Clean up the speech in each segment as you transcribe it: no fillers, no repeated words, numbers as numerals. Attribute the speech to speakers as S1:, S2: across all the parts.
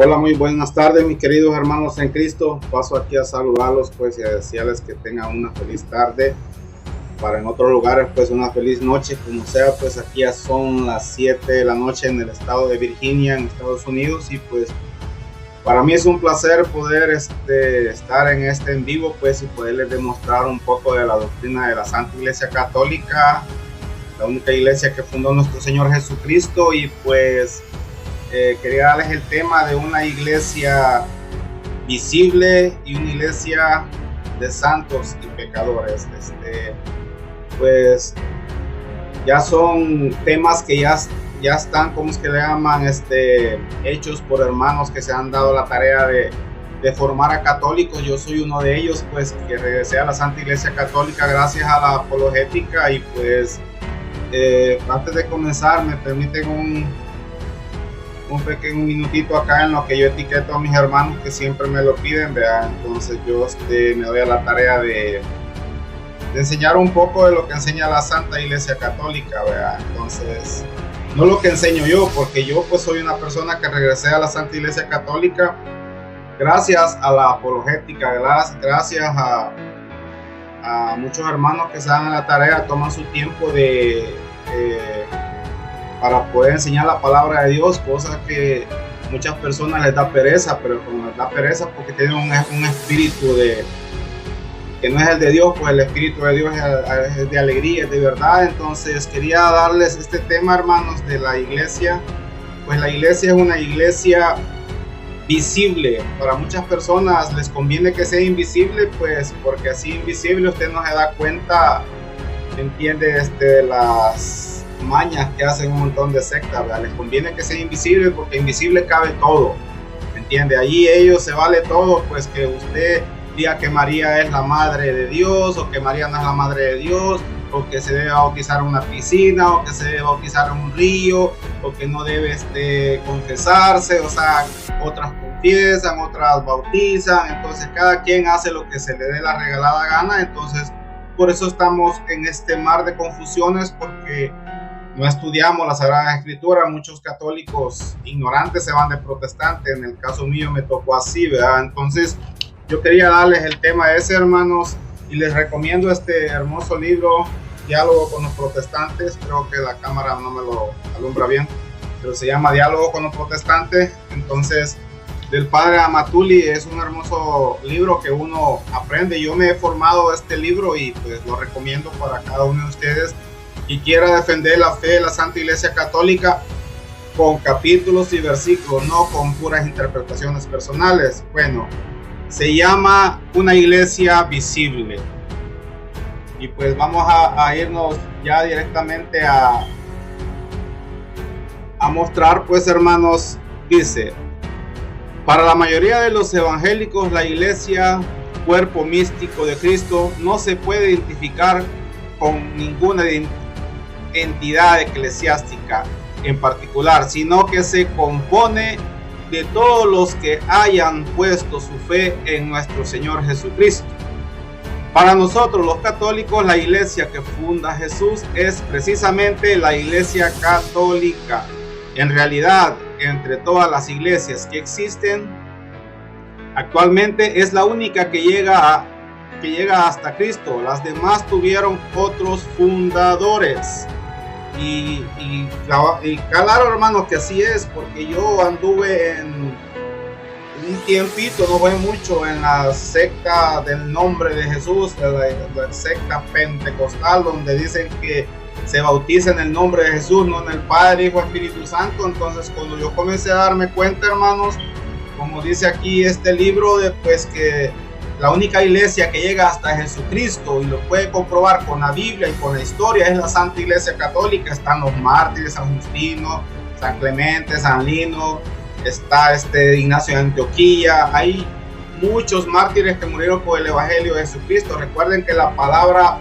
S1: Hola, muy buenas tardes, mis queridos hermanos en Cristo. Paso aquí a saludarlos pues y a desearles que tengan una feliz tarde. Para en otros lugares pues una feliz noche, como sea. Pues aquí ya son las 7 de la noche en el estado de Virginia, en Estados Unidos, y pues para mí es un placer poder estar en vivo pues y poderles demostrar un poco de la doctrina de la Santa Iglesia Católica, la única iglesia que fundó nuestro Señor Jesucristo. Y pues quería darles el tema de una iglesia visible y una iglesia de santos y pecadores. Pues ya son temas que ya están, como es que le llaman, hechos por hermanos que se han dado la tarea de formar a católicos. Yo soy uno de ellos, pues, que regresé a la Santa Iglesia Católica gracias a la apologética. Y pues antes de comenzar me permiten un pequeño minutito acá en lo que yo etiqueto a mis hermanos que siempre me lo piden, ¿verdad? Entonces yo me doy a la tarea de enseñar un poco de lo que enseña la Santa Iglesia Católica, ¿verdad? Entonces, no lo que enseño yo, porque yo pues soy una persona que regresé a la Santa Iglesia Católica gracias a la apologética, gracias a muchos hermanos que se dan a la tarea, toman su tiempo para poder enseñar la palabra de Dios, cosas que muchas personas les da pereza, pero como les da pereza porque tienen un espíritu que no es el de Dios, pues el espíritu de Dios es de alegría, es de verdad. Entonces quería darles este tema, hermanos, de la iglesia. Pues la iglesia es una iglesia visible. Para muchas personas les conviene que sea invisible, pues porque así invisible usted no se da cuenta, entiende, de las mañas que hacen un montón de sectas, ¿verdad? Les conviene que sea invisible porque invisible cabe todo, ¿entiende? Allí ellos se vale todo, pues que usted diga que María es la madre de Dios, o que María no es la madre de Dios, o que se debe bautizar en una piscina, o que se debe bautizar en un río, o que no debe confesarse. O sea, otras confiesan, otras bautizan. Entonces cada quien hace lo que se le dé la regalada gana. Entonces por eso estamos en este mar de confusiones, porque no estudiamos la Sagrada Escritura. Muchos católicos ignorantes se van de protestante. En el caso mío me tocó así, ¿verdad? Entonces yo quería darles el tema ese, hermanos, y les recomiendo este hermoso libro, Diálogo con los Protestantes. Creo que la cámara no me lo alumbra bien, pero se llama Diálogo con los Protestantes. Entonces, del padre Amatuli. Es un hermoso libro que uno aprende. Yo me he formado este libro y pues lo recomiendo para cada uno de ustedes y quiera defender la fe de la Santa Iglesia Católica con capítulos y versículos, no con puras interpretaciones personales. Bueno, se llama Una Iglesia Visible. Y pues vamos a irnos ya directamente a mostrar, pues, hermanos. Dice: para la mayoría de los evangélicos, la iglesia, cuerpo místico de Cristo, no se puede identificar con ninguna entidad eclesiástica en particular, sino que se compone de todos los que hayan puesto su fe en nuestro Señor Jesucristo. Para nosotros los católicos, la iglesia que funda Jesús es precisamente la iglesia católica. En realidad, entre todas las iglesias que existen actualmente, es la única que llega hasta Cristo. Las demás tuvieron otros fundadores. Y claro, hermanos, que así es, porque yo anduve en un tiempito, no voy mucho, en la secta del nombre de Jesús, la secta pentecostal, donde dicen que se bautiza en el nombre de Jesús, no en el Padre, Hijo, Espíritu Santo. Entonces, cuando yo comencé a darme cuenta, hermanos, como dice aquí este libro, pues que la única iglesia que llega hasta Jesucristo, y lo puede comprobar con la Biblia y con la historia, es la Santa Iglesia Católica. Están los mártires, San Justino, San Clemente, San Lino, está Ignacio de Antioquía. Hay muchos mártires que murieron por el Evangelio de Jesucristo. Recuerden que la palabra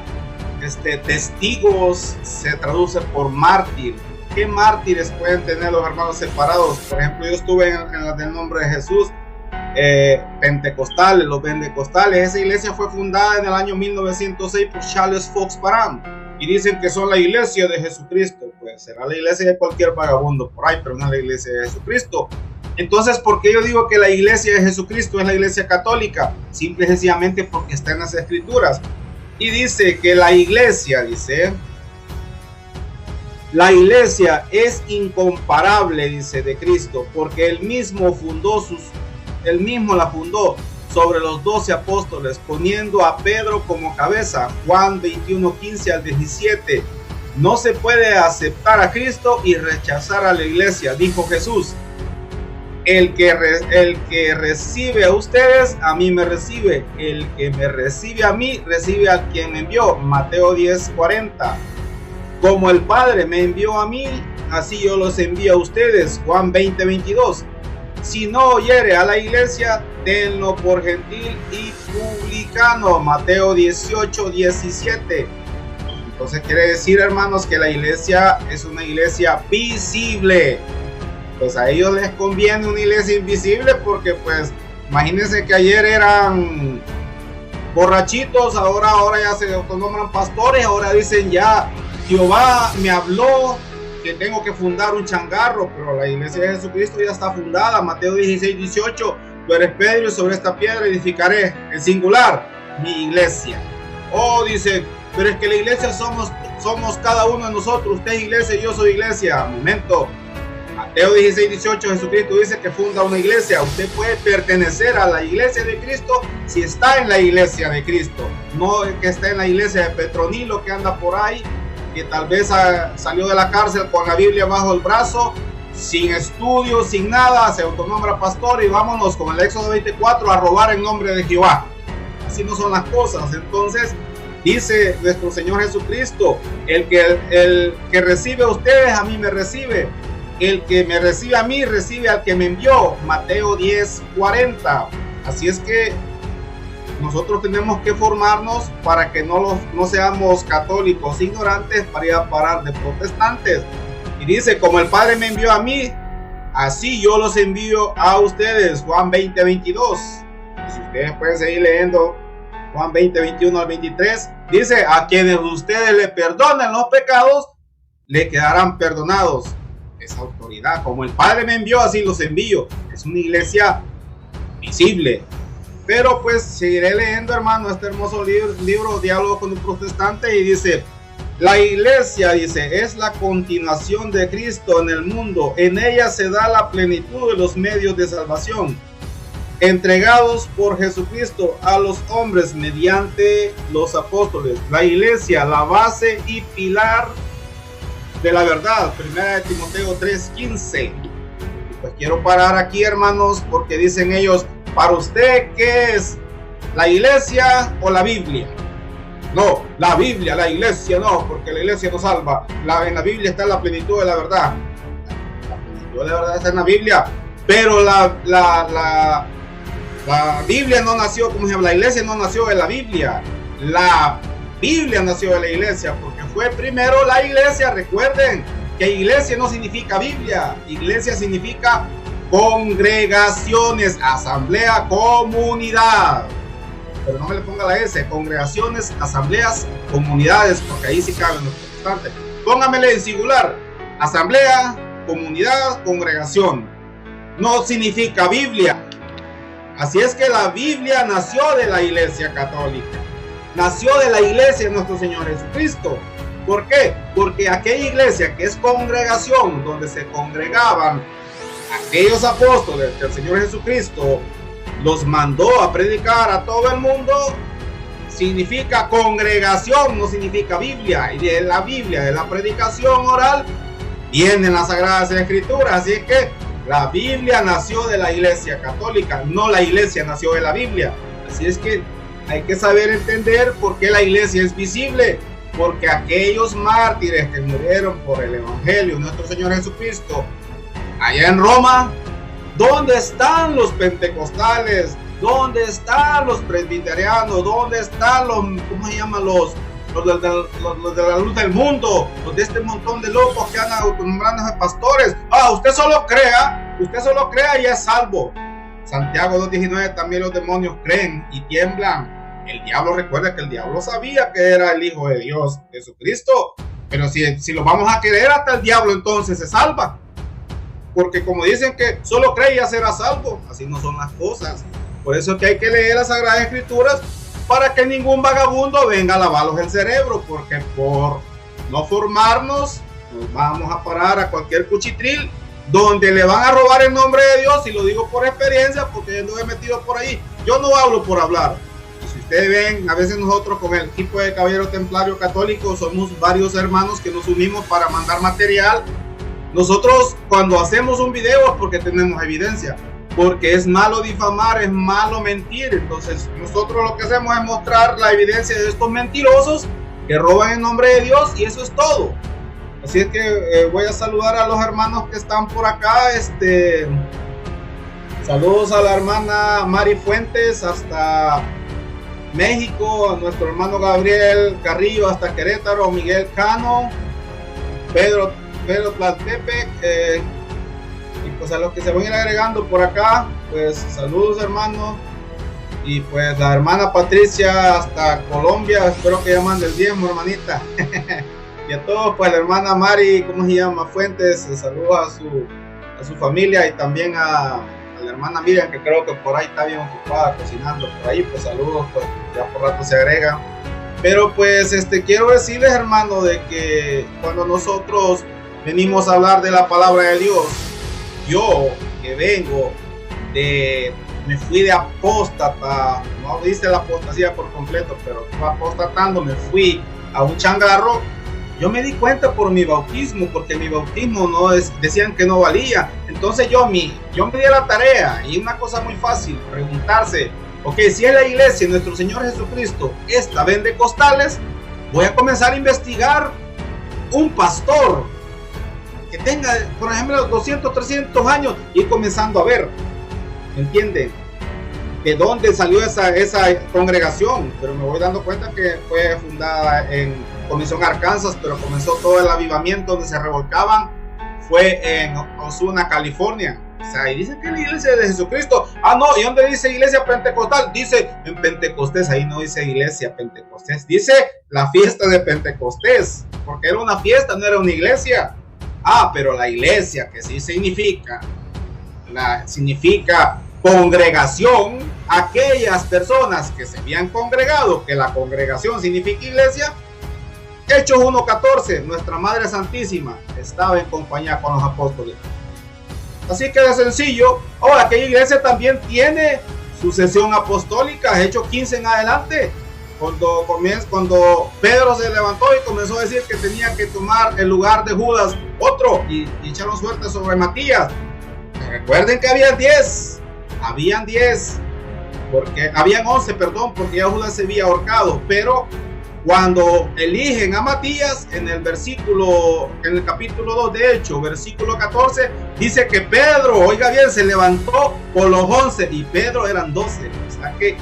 S1: testigos se traduce por mártir. ¿Qué mártires pueden tener los hermanos separados? Por ejemplo, yo estuve en la del nombre de Jesús, pentecostales, los pentecostales. Esa iglesia fue fundada en el año 1906 por Charles Fox Parham, y dicen que son la iglesia de Jesucristo. Pues será la iglesia de cualquier vagabundo por ahí, pero no es la iglesia de Jesucristo. Entonces, ¿por qué yo digo que la iglesia de Jesucristo es la iglesia católica? Simple y sencillamente porque está en las Escrituras. Y dice que la iglesia es incomparable, dice, de Cristo, porque él mismo la fundó sobre los 12 apóstoles, poniendo a Pedro como cabeza. Juan 21, 15 al 17. No se puede aceptar a Cristo y rechazar a la iglesia, dijo Jesús. El que recibe a ustedes, a mí me recibe. El que me recibe a mí, recibe a quien me envió. Mateo 10:40. Como el Padre me envió a mí, así yo los envío a ustedes. Juan 20:22. Si no oyere a la iglesia, denlo por gentil y publicano. Mateo 18:17. Entonces quiere decir, hermanos, que la iglesia es una iglesia visible. Pues a ellos les conviene una iglesia invisible porque, pues, imagínense que ayer eran borrachitos, ahora ya se autonombran pastores, ahora dicen ya, Jehová me habló que tengo que fundar un changarro, pero la iglesia de Jesucristo ya está fundada. Mateo 16:18, tú eres Pedro y sobre esta piedra edificaré, en singular, mi iglesia. Oh, dice, pero es que la iglesia somos cada uno de nosotros, usted es iglesia y yo soy iglesia. Momento. Mateo 16:18, Jesucristo dice que funda una iglesia. Usted puede pertenecer a la iglesia de Cristo si está en la iglesia de Cristo, no que está en la iglesia de Petronilo que anda por ahí, que tal vez salió de la cárcel con la Biblia bajo el brazo, sin estudios, sin nada, se autonombra pastor y vámonos con el Éxodo 24 a robar en nombre de Jehová. Así no son las cosas. Entonces dice nuestro Señor Jesucristo, el que recibe a ustedes, a mí me recibe. El que me recibe a mí, recibe al que me envió. Mateo 10:40. Así es que nosotros tenemos que formarnos para que no seamos católicos ignorantes para ir a parar de protestantes. Y dice, como el Padre me envió a mí, así yo los envío a ustedes. Juan 20:22. Y si ustedes pueden seguir leyendo Juan 20:21 al 23, dice, a quienes ustedes le perdonen los pecados, le quedarán perdonados. Esa autoridad, como el Padre me envió, así los envío. Es una iglesia visible. Pero pues seguiré leyendo, hermano, este hermoso libro Diálogo con un protestante, y dice, la iglesia, dice, es la continuación de Cristo en el mundo. En ella se da la plenitud de los medios de salvación entregados por Jesucristo a los hombres mediante los apóstoles. La iglesia, la base y pilar de la verdad. 1 Timoteo 3:15. Pues quiero parar aquí, hermanos, porque dicen ellos, para usted, ¿qué es? ¿La iglesia o la Biblia? No, la Biblia, la iglesia no, porque la iglesia no salva. En la Biblia está la plenitud de la verdad. La plenitud de la verdad está en la Biblia, pero la Biblia no nació, como se llama, la iglesia no nació de la Biblia. La Biblia nació de la iglesia, porque fue primero la iglesia. Recuerden que iglesia no significa Biblia, iglesia significa congregaciones, asamblea, comunidad. Pero no me le ponga la S, congregaciones, asambleas, comunidades, porque ahí sí caben los protestantes. Póngamele en singular, asamblea, comunidad, congregación. No significa Biblia. Así es que la Biblia nació de la iglesia católica. Nació de la iglesia de nuestro Señor Jesucristo. ¿Por qué? Porque aquella iglesia que es congregación, donde se congregaban aquellos apóstoles que el Señor Jesucristo los mandó a predicar a todo el mundo, significa congregación, no significa Biblia. Y de la Biblia, de la predicación oral, vienen las Sagradas Escrituras. Así es que la Biblia nació de la iglesia católica, no la iglesia nació de la Biblia. Así es que hay que saber entender por qué la iglesia es visible. Porque aquellos mártires que murieron por el Evangelio de nuestro Señor Jesucristo, allá en Roma, ¿dónde están los pentecostales? ¿Dónde están los presbiterianos? ¿Dónde están los, cómo se llaman, los de la luz del mundo? Los de este montón de locos que andan autonombrándose pastores. Usted solo crea y es salvo. Santiago 2:19, también los demonios creen y tiemblan. El diablo, recuerda que el diablo sabía que era el Hijo de Dios, Jesucristo. Pero si lo vamos a creer, hasta el diablo entonces se salva. porque como dicen que solo cree y ya será salvo, así no son las cosas. Por eso es que hay que leer las Sagradas Escrituras para que ningún vagabundo venga a lavarlos el cerebro, porque por no formarnos nos vamos a parar a cualquier cuchitril donde le van a robar el nombre de Dios, y lo digo por experiencia porque yo no he metido por ahí. Yo no hablo por hablar. Y si ustedes ven, a veces nosotros con el equipo de Caballero Templario Católico somos varios hermanos que nos unimos para mandar material. Nosotros cuando hacemos un video es porque tenemos evidencia, porque es malo difamar, es malo mentir. Entonces nosotros lo que hacemos es mostrar la evidencia de estos mentirosos que roban el nombre de Dios, y eso es todo. Así es que voy a saludar a los hermanos que están por acá. Saludos a la hermana Mari Fuentes hasta México, a nuestro hermano Gabriel Carrillo hasta Querétaro, Miguel Cano, Pedro Tlaltepec, y pues a los que se van a ir agregando por acá, pues saludos hermanos. Y pues la hermana Patricia hasta Colombia, espero que ya mande el diezmo, hermanita. Y a todos, pues la hermana Mari, ¿cómo se llama? Fuentes, saludos a su familia, y también a la hermana Miriam, que creo que por ahí está bien ocupada cocinando por ahí. Pues saludos, pues ya por rato se agrega. Pero pues quiero decirles, hermano, de que cuando nosotros venimos a hablar de la palabra de Dios, yo que vengo me fui de apóstata, no dice la apostasía por completo, pero apostatando, me fui a un changarro. Yo me di cuenta por mi bautismo, porque mi bautismo decían que no valía. Entonces yo me di a la tarea, y una cosa muy fácil, preguntarse, ok, si es la iglesia de nuestro Señor Jesucristo, esta vende costales, voy a comenzar a investigar un pastor que tenga, por ejemplo, 200, 300 años, y comenzando a ver, ¿entienden? ¿De dónde salió esa congregación? Pero me voy dando cuenta que fue fundada en Comisión Arkansas, pero comenzó todo el avivamiento donde se revolcaban, fue en Osuna, California. O sea, y dicen que es la iglesia de Jesucristo. Ah, no, ¿y dónde dice iglesia pentecostal? Dice en Pentecostés, ahí no dice iglesia Pentecostés, dice la fiesta de Pentecostés, porque era una fiesta, no era una iglesia. Ah, pero la iglesia, que sí significa congregación, aquellas personas que se habían congregado, que la congregación significa iglesia. Hechos 1:14, nuestra Madre Santísima estaba en compañía con los apóstoles. Así que de sencillo. Ahora, aquella iglesia también tiene sucesión apostólica, Hechos 15 en adelante, cuando Pedro se levantó y comenzó a decir que tenía que tomar el lugar de Judas, otro, y echaron suerte sobre Matías. Recuerden que habían 10, habían 11, perdón, porque ya Judas se había ahorcado. Pero cuando eligen a Matías, en el capítulo 2 de Hechos, versículo 14, dice que Pedro, oiga bien, se levantó con los 11, y Pedro eran 12. O sea que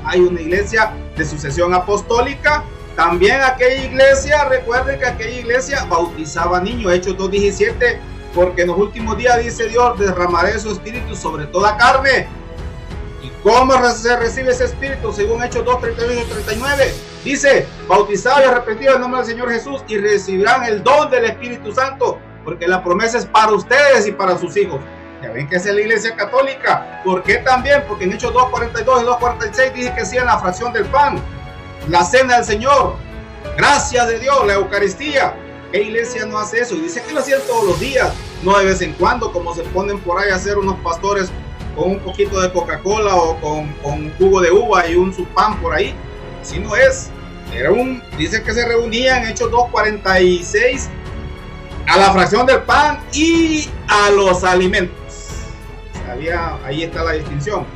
S1: hay una iglesia de sucesión apostólica. También aquella iglesia, recuerden que aquella iglesia bautizaba niños, Hechos 2:17, porque en los últimos días, dice Dios, derramaré su espíritu sobre toda carne. ¿Y cómo se recibe ese espíritu? Según Hechos 2:31 y 39, dice, bautizados y arrepentidos en el nombre del Señor Jesús, y recibirán el don del Espíritu Santo, porque la promesa es para ustedes y para sus hijos. Ya ven que es la iglesia católica. ¿Por qué también? Porque en Hechos 2:42 y 2:46 dice que hacían la fracción del pan, la cena del Señor, gracias de Dios, la Eucaristía. ¿Qué iglesia no hace eso? Y dice que lo hacían todos los días, no de vez en cuando, como se ponen por ahí a hacer unos pastores con un poquito de Coca-Cola o con jugo de uva y un su pan por ahí. Así no es. Dice que se reunían en Hechos 2:46 a la fracción del pan y a los alimentos. Ahí está la distinción.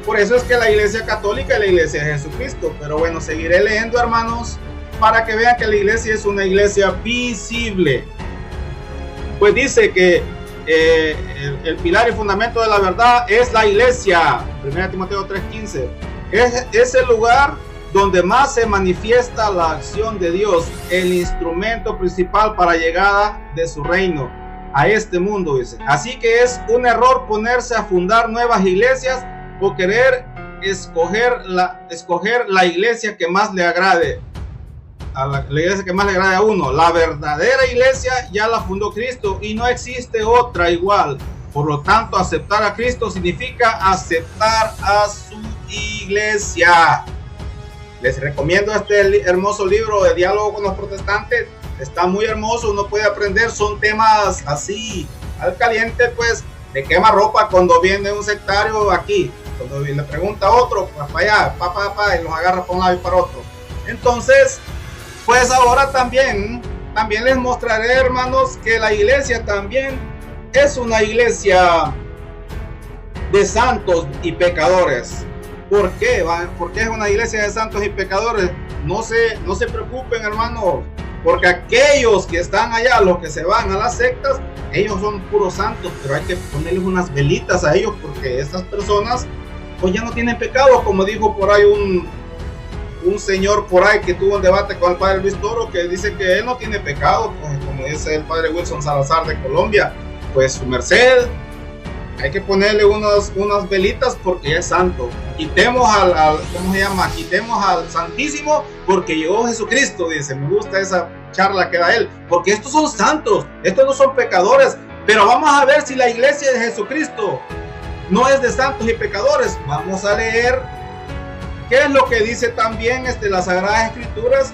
S1: Por eso es que la iglesia católica es la iglesia de Jesucristo. Pero bueno, seguiré leyendo, hermanos, para que vean que la iglesia es una iglesia visible. Pues dice que el pilar y fundamento de la verdad es la iglesia. 1 Timoteo 3:15. Es el lugar donde más se manifiesta la acción de Dios, el instrumento principal para la llegada de su reino a este mundo, dice. Así que es un error ponerse a fundar nuevas iglesias o querer escoger la iglesia que más le agrade. La iglesia que más le agrade a uno. La verdadera iglesia ya la fundó Cristo y no existe otra igual. Por lo tanto, aceptar a Cristo significa aceptar a su iglesia. Les recomiendo este hermoso libro de Diálogo con los Protestantes. Está muy hermoso, uno puede aprender. Son temas así al caliente, pues, de quema ropa cuando viene un sectario aquí. Cuando le pregunta a otro, pues para allá, y los agarra para un lado y para otro. Entonces, pues ahora también les mostraré, hermanos, que la iglesia también es una iglesia de santos y pecadores. ¿Por qué? ¿Por qué es una iglesia de santos y pecadores? No se preocupen, hermanos, porque aquellos que están allá, los que se van a las sectas, ellos son puros santos, pero hay que ponerles unas velitas a ellos, porque estas personas pues ya no tienen pecado, como dijo por ahí un señor por ahí que tuvo un debate con el padre Luis Toro, que dice que él no tiene pecado, pues, como dice el padre Wilson Salazar de Colombia, pues su merced, hay que ponerle unas velitas porque ya es santo. Quitemos quitemos al Santísimo porque llegó Jesucristo, dice. Me gusta esa charla que da él, porque estos son santos, estos no son pecadores. Pero vamos a ver si la iglesia de Jesucristo no es de santos y pecadores. Vamos a leer qué es lo que dice también las Sagradas Escrituras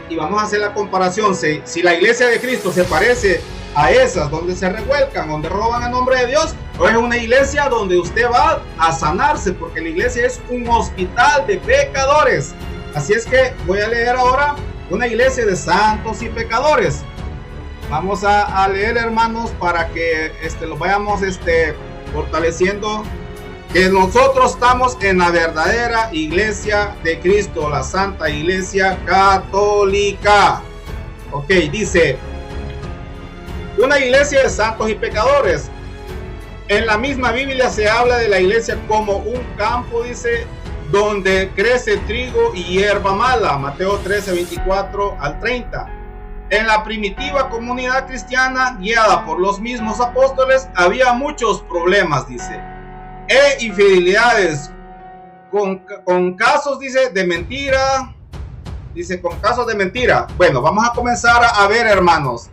S1: y vamos a hacer la comparación. Si la iglesia de Cristo se parece a esas donde se revuelcan, donde roban el nombre de Dios, o es una iglesia donde usted va a sanarse, porque la iglesia es un hospital de pecadores. Así es que voy a leer ahora una iglesia de santos y pecadores. Vamos a leer, hermanos, para que lo vayamos fortaleciendo, que nosotros estamos en la verdadera iglesia de Cristo, la Santa Iglesia Católica. Ok, dice: una iglesia de santos y pecadores. En la misma Biblia se habla de la iglesia como un campo, dice, donde crece trigo y hierba mala. Mateo 13, 24 al 30. En la primitiva comunidad cristiana, guiada por los mismos apóstoles, había muchos problemas, dice, e infidelidades, con casos, dice, de mentira. Dice, con casos de mentira. Bueno, vamos a comenzar a ver, hermanos,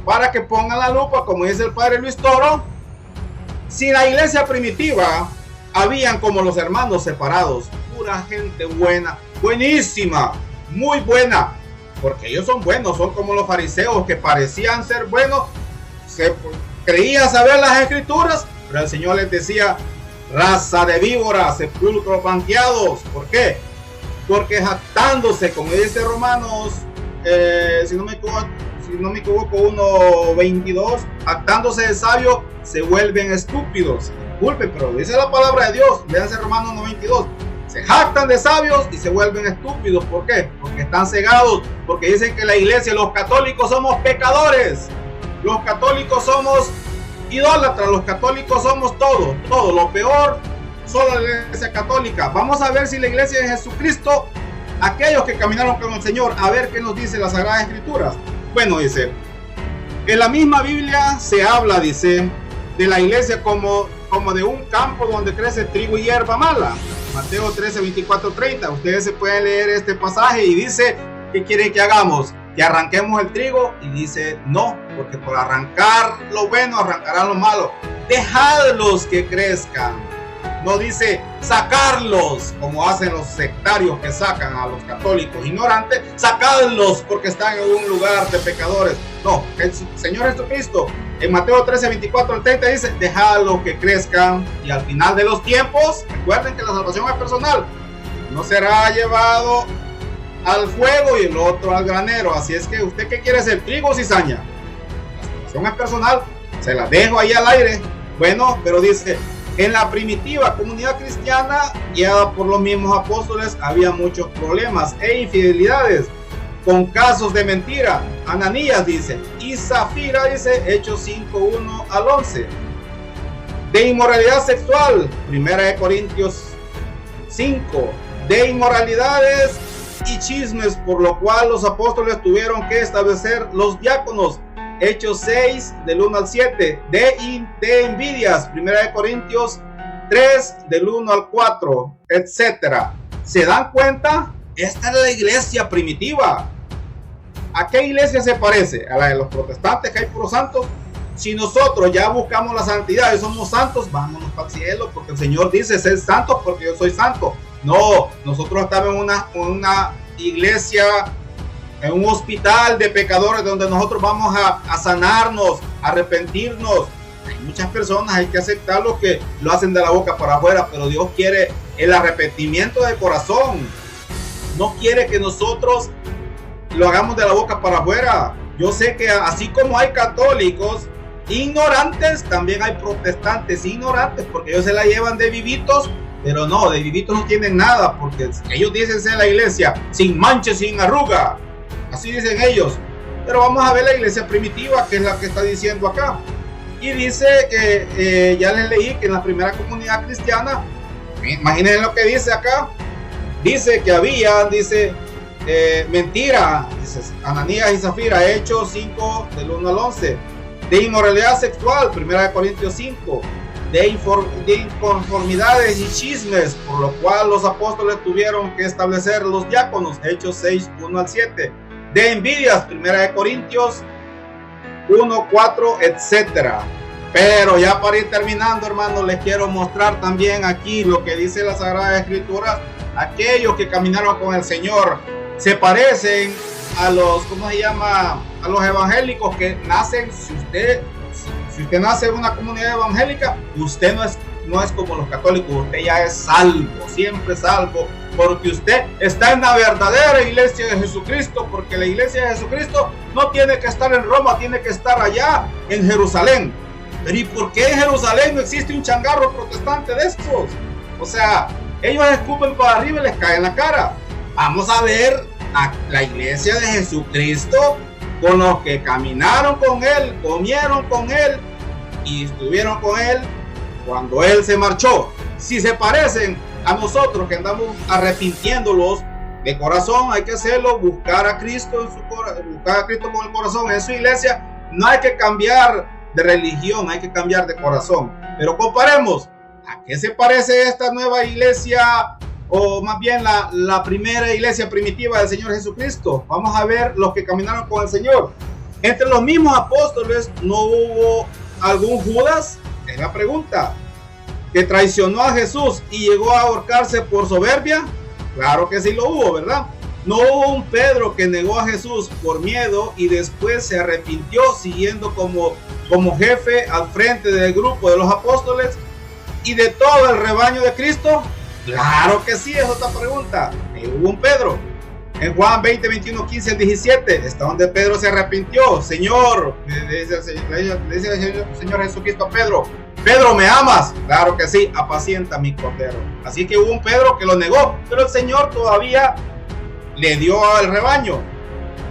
S1: para que pongan la lupa, como dice el padre Luis Toro. Si la iglesia primitiva habían como los hermanos separados, pura gente buena, buenísima, muy buena, porque ellos son buenos, son como los fariseos que parecían ser buenos, creían saber las escrituras, pero el Señor les decía: raza de víboras, sepulcros blanqueados. ¿Por qué? Porque jactándose, como dice Romanos, si no me equivoco, 1:22, jactándose de sabio, se vuelven estúpidos. Disculpe, pero dice la palabra de Dios, léanse Romanos 1:22. Se jactan de sabios y se vuelven estúpidos. ¿Por qué? Porque están cegados, porque dicen que la iglesia, los católicos somos pecadores, los católicos somos idólatras, los católicos somos todo lo peor, solo la iglesia católica. Vamos a ver si la iglesia de Jesucristo, aquellos que caminaron con el Señor, a ver qué nos dice las Sagradas Escrituras. Bueno, dice, en la misma Biblia se habla, dice, de la iglesia como de un campo donde crece trigo y hierba mala. Mateo 13, 24, 30. Ustedes se pueden leer este pasaje y dice, ¿qué quiere que hagamos? Que arranquemos el trigo. Y dice, no, porque por arrancar lo bueno, arrancarán lo malo. Dejadlos que crezcan. No dice sacarlos, como hacen los sectarios que sacan a los católicos ignorantes, sacadlos porque están en un lugar de pecadores. No, el Señor Jesucristo en Mateo 13, 24 al 30 dice, dejadlos que crezcan y al final de los tiempos, recuerden que la salvación es personal, no será llevado al fuego y el otro al granero. Así es que usted, ¿qué quiere ser? ¿Trigo o cizaña? La salvación es personal, se la dejo ahí al aire. Bueno, pero dice, en la primitiva comunidad cristiana, guiada por los mismos apóstoles, había muchos problemas e infidelidades, con casos de mentira. Ananías dice, y Zafira dice, Hechos 5, 1 al 11. De inmoralidad sexual, 1 Corintios 5. De inmoralidades y chismes, por lo cual los apóstoles tuvieron que establecer los diáconos. Hechos 6, del 1 al 7. De envidias, 1 Corintios 3, del 1 al 4, etc. ¿Se dan cuenta? Esta es la iglesia primitiva. ¿A qué iglesia se parece? ¿A la de los protestantes, que hay puros santos? si nosotros ya buscamos la santidad y somos santos, vámonos para el cielo, porque el Señor dice, sed santos porque yo soy santo. No, nosotros estamos en una iglesia, en un hospital de pecadores donde nosotros vamos a sanarnos, a arrepentirnos. Hay muchas personas, hay que aceptarlo, que lo hacen de la boca para afuera, pero Dios quiere el arrepentimiento de corazón. No quiere que nosotros lo hagamos de la boca para afuera. Yo sé que así como hay católicos ignorantes, también hay protestantes ignorantes, porque ellos se la llevan de vivitos, pero no, de vivitos no tienen nada, porque ellos dicen ser la iglesia sin mancha, sin arruga, así dicen ellos. Pero vamos a ver la iglesia primitiva, que es la que está diciendo acá, y dice que ya les leí que en la primera comunidad cristiana, imaginen lo que dice acá, dice que había, dice mentira, dice Ananías y Zafira, Hechos 5 del 1 al 11, de inmoralidad sexual, 1 Corintios 5, de inconformidades y chismes, por lo cual los apóstoles tuvieron que establecer los diáconos, Hechos 6, 1 al 7, de envidias, 1 Corintios 1, 4, etcétera. Pero ya para ir terminando, hermanos, les quiero mostrar también aquí lo que dice la Sagrada Escritura. Aquellos que caminaron con el Señor se parecen a los, ¿cómo se llama? A los evangélicos que nacen. Si usted nace en una comunidad evangélica, usted no es como los católicos, usted ya es salvo, siempre salvo, porque usted está en la verdadera iglesia de Jesucristo, porque la iglesia de Jesucristo no tiene que estar en Roma, tiene que estar allá en Jerusalén. Pero ¿y por qué en Jerusalén no existe un changarro protestante de estos? O sea, ellos escupen para arriba y les cae en la cara. Vamos a ver a la iglesia de Jesucristo, con los que caminaron con Él, comieron con Él y estuvieron con Él cuando Él se marchó. Si se parecen a nosotros que andamos arrepintiéndolos de corazón, hay que hacerlo, buscar a Cristo en su corazón, buscar a Cristo con el corazón en su iglesia. No hay que cambiar de religión, hay que cambiar de corazón. Pero comparemos, ¿a qué se parece esta nueva iglesia? O más bien la primera iglesia primitiva del Señor Jesucristo. Vamos a ver los que caminaron con el Señor. Entre los mismos apóstoles, ¿no hubo algún Judas? Es la pregunta. ¿Que traicionó a Jesús y llegó a ahorcarse por soberbia? Claro que sí lo hubo, ¿verdad? ¿No hubo un Pedro que negó a Jesús por miedo y después se arrepintió siguiendo como jefe al frente del grupo de los apóstoles y de todo el rebaño de Cristo? Claro que sí, es otra pregunta. Hubo un Pedro. En Juan 20, 21, 15, 17, está donde Pedro se arrepintió. Señor, le dice el Señor Jesucristo a Pedro, Pedro, ¿me amas? Claro que sí, apacienta mi cordero. Así que hubo un Pedro que lo negó, pero el Señor todavía le dio al rebaño.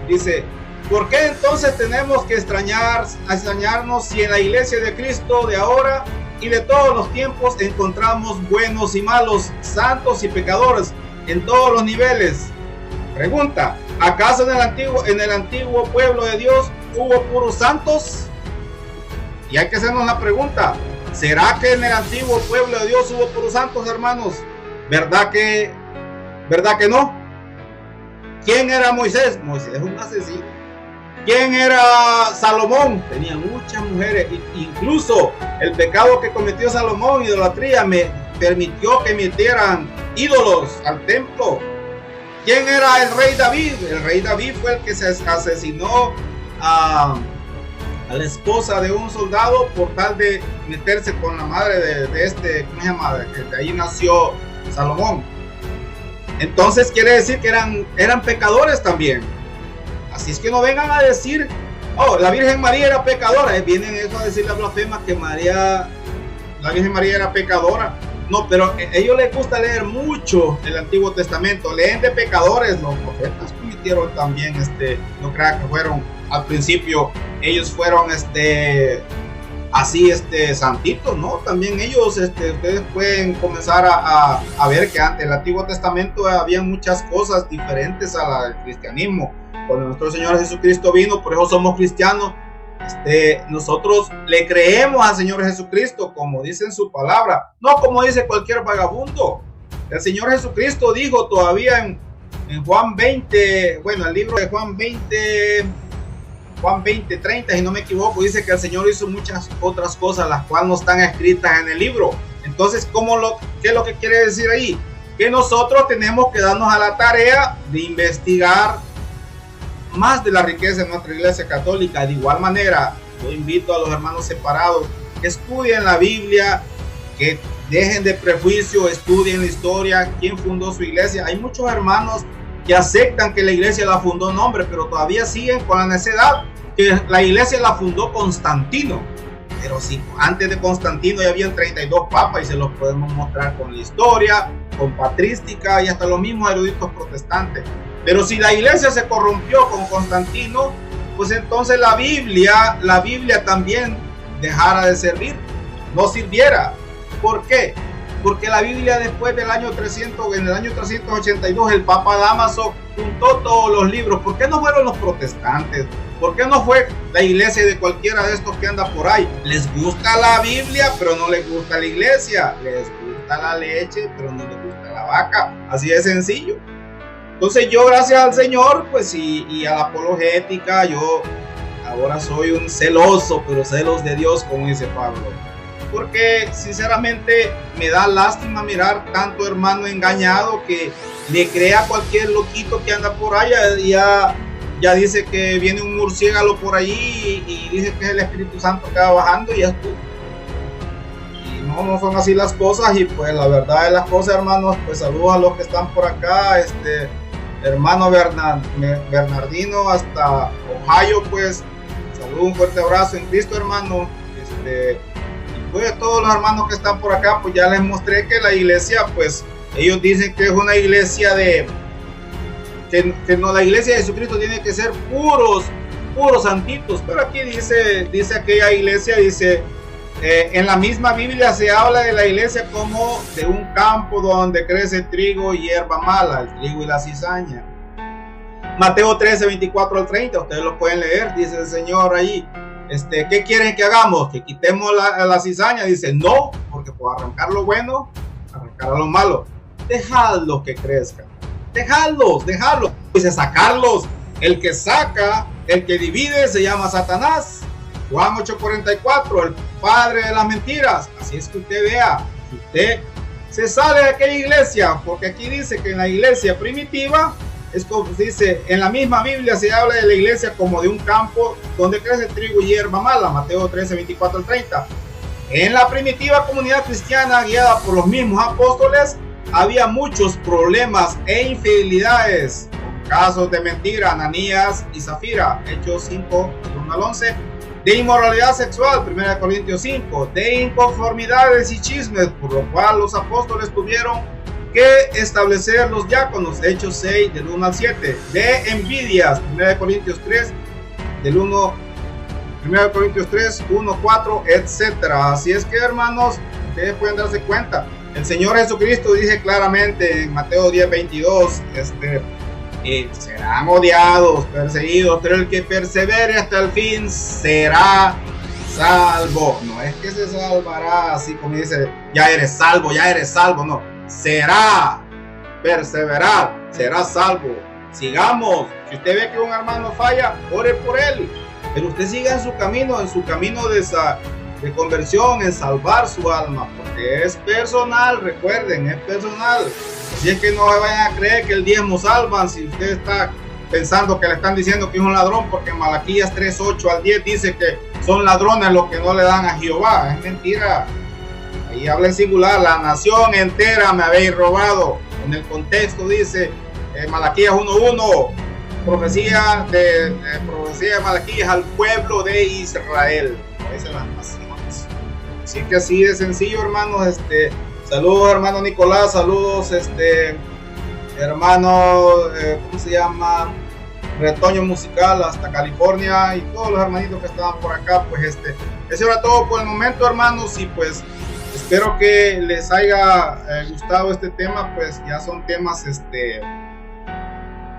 S1: Dice, ¿por qué entonces tenemos que extrañarnos si en la iglesia de Cristo de ahora y de todos los tiempos encontramos buenos y malos, santos y pecadores en todos los niveles? Pregunta, ¿acaso en el antiguo pueblo de Dios hubo puros santos? Y hay que hacernos la pregunta, ¿será que en el antiguo pueblo de Dios hubo puros santos, hermanos? ¿Verdad que no? ¿Quién era Moisés? Moisés es un asesino. ¿Quién era Salomón? Tenía muchas mujeres. Incluso el pecado que cometió Salomón, idolatría, me permitió que metieran ídolos al templo. ¿Quién era el rey David? El rey David fue el que se asesinó a la esposa de un soldado por tal de meterse con la madre de este, ¿cómo se llama? Que de ahí nació Salomón. Entonces quiere decir que eran pecadores también. Así es que no vengan a decir, oh, la Virgen María era pecadora. Vienen eso a decir la blasfema que la Virgen María era pecadora. No, pero a ellos les gusta leer mucho el Antiguo Testamento. Leen de pecadores. Los profetas cometieron también, no crean que fueron al principio, ellos fueron así santitos, ¿no? También ellos, ustedes pueden comenzar a ver que ante el Antiguo Testamento había muchas cosas diferentes al cristianismo. Cuando nuestro Señor Jesucristo vino, por eso somos cristianos. Nosotros le creemos al Señor Jesucristo como dice en su palabra, no como dice cualquier vagabundo. El Señor Jesucristo dijo todavía en Juan 20, bueno, el libro de Juan 20, Juan 20:30, si no me equivoco, dice que el Señor hizo muchas otras cosas, las cuales no están escritas en el libro. Entonces, ¿qué es lo que quiere decir ahí? Que nosotros tenemos que darnos a la tarea de investigar más de la riqueza de nuestra iglesia católica. De igual manera, yo invito a los hermanos separados que estudien la Biblia, que dejen de prejuicio, estudien la historia, quién fundó su iglesia. Hay muchos hermanos que aceptan que la iglesia la fundó un hombre, pero todavía siguen con la necedad que la iglesia la fundó Constantino. Pero si antes de Constantino ya habían 32 papas, y se los podemos mostrar con la historia, con patrística y hasta los mismos eruditos protestantes. Pero si la iglesia se corrompió con Constantino, pues entonces la Biblia también dejara de servir, no sirviera. ¿Por qué? Porque la Biblia después del año 300, en el año 382, el Papa Dámaso juntó todos los libros. ¿Por qué no fueron los protestantes? ¿Por qué no fue la iglesia de cualquiera de estos que anda por ahí? Les gusta la Biblia, pero no les gusta la iglesia. Les gusta la leche, pero no les gusta la vaca. Así de sencillo. Entonces yo, gracias al Señor, pues y a la apologética, yo ahora soy un celoso, pero celos de Dios, como dice Pablo. Porque sinceramente me da lástima mirar tanto hermano engañado que le crea a cualquier loquito que anda por allá. Ya dice que viene un murciélago por allí y dice que es el Espíritu Santo que va bajando y ya estuvo. Y no son así las cosas. Y pues la verdad de las cosas, hermanos, pues saludos a los que están por acá. Hermano Bernardino hasta Ohio, pues saludos, un fuerte abrazo en Cristo, hermano. Y pues todos los hermanos que están por acá, pues ya les mostré que la iglesia, pues ellos dicen que es una iglesia que no, la iglesia de Jesucristo tiene que ser puros santitos. Pero aquí dice aquella iglesia, dice, en la misma Biblia se habla de la iglesia como de un campo donde crece trigo y hierba mala, el trigo y la cizaña. Mateo 13, 24 al 30, ustedes lo pueden leer, dice el Señor ahí. ¿Qué quieren que hagamos? ¿Que quitemos la cizaña? Dice, no, porque por arrancar lo bueno, arrancará lo malo. Dejadlos que crezcan. Dejadlos. Dice, sacarlos. El que saca, el que divide, se llama Satanás. Juan 8:44, el padre de las mentiras. Así es que usted vea, si usted se sale de aquella iglesia, porque aquí dice que en la iglesia primitiva, es como dice, en la misma Biblia se habla de la iglesia como de un campo donde crece trigo y hierba mala, Mateo 13, 24 al 30. En la primitiva comunidad cristiana, guiada por los mismos apóstoles, había muchos problemas e infidelidades, casos de mentira, Ananías y Zafira, Hechos 5, 1 al 11, de inmoralidad sexual, 1 Corintios 5, de inconformidades y chismes, por lo cual los apóstoles tuvieron que establecer los diáconos, Hechos 6, del 1 al 7, de envidias, 1 Corintios 3, 1 4, etc. Así es que, hermanos, ustedes pueden darse cuenta. El Señor Jesucristo dice claramente en Mateo 10, 22, serán odiados, perseguidos, pero el que persevere hasta el fin será salvo. No es que se salvará así como dice, ya eres salvo, no. Será, perseverar, será salvo. Sigamos. Si usted ve que un hermano falla, ore por él. Pero usted siga en su camino de conversión, en salvar su alma, porque es personal, recuerden, es personal. Así es que no se vayan a creer que el diezmo salvan. Si usted está pensando que le están diciendo que es un ladrón, porque en Malaquías 3, 8 al 10 dice que son ladrones los que no le dan a Jehová. Es mentira. Ahí habla en singular, la nación entera me habéis robado. En el contexto dice Malaquías 1:1, profecía de Malaquías al pueblo de Israel. Esa es la nación. Así que así de sencillo, hermanos. Saludos, hermano Nicolás, saludos, hermano, ¿cómo se llama? Retoño Musical hasta California, y todos los hermanitos que estaban por acá. Pues eso era todo por el momento, hermanos, y pues espero que les haya gustado este tema. Pues ya son temas,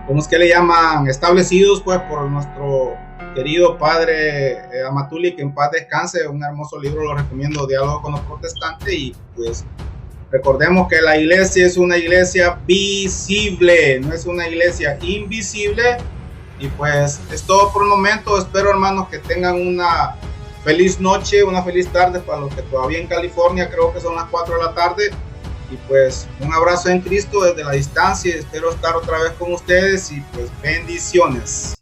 S1: ¿cómo es que le llaman? Establecidos pues por nuestro querido padre Amatuli, que en paz descanse. Un hermoso libro, lo recomiendo, Diálogo con los Protestantes. Y pues recordemos que la iglesia es una iglesia visible, no es una iglesia invisible, Y pues es todo por el momento. Espero, hermanos, que tengan una feliz noche, una feliz tarde para los que todavía en California, creo que son las 4 de la tarde. Y pues un abrazo en Cristo desde la distancia. Espero estar otra vez con ustedes y pues bendiciones.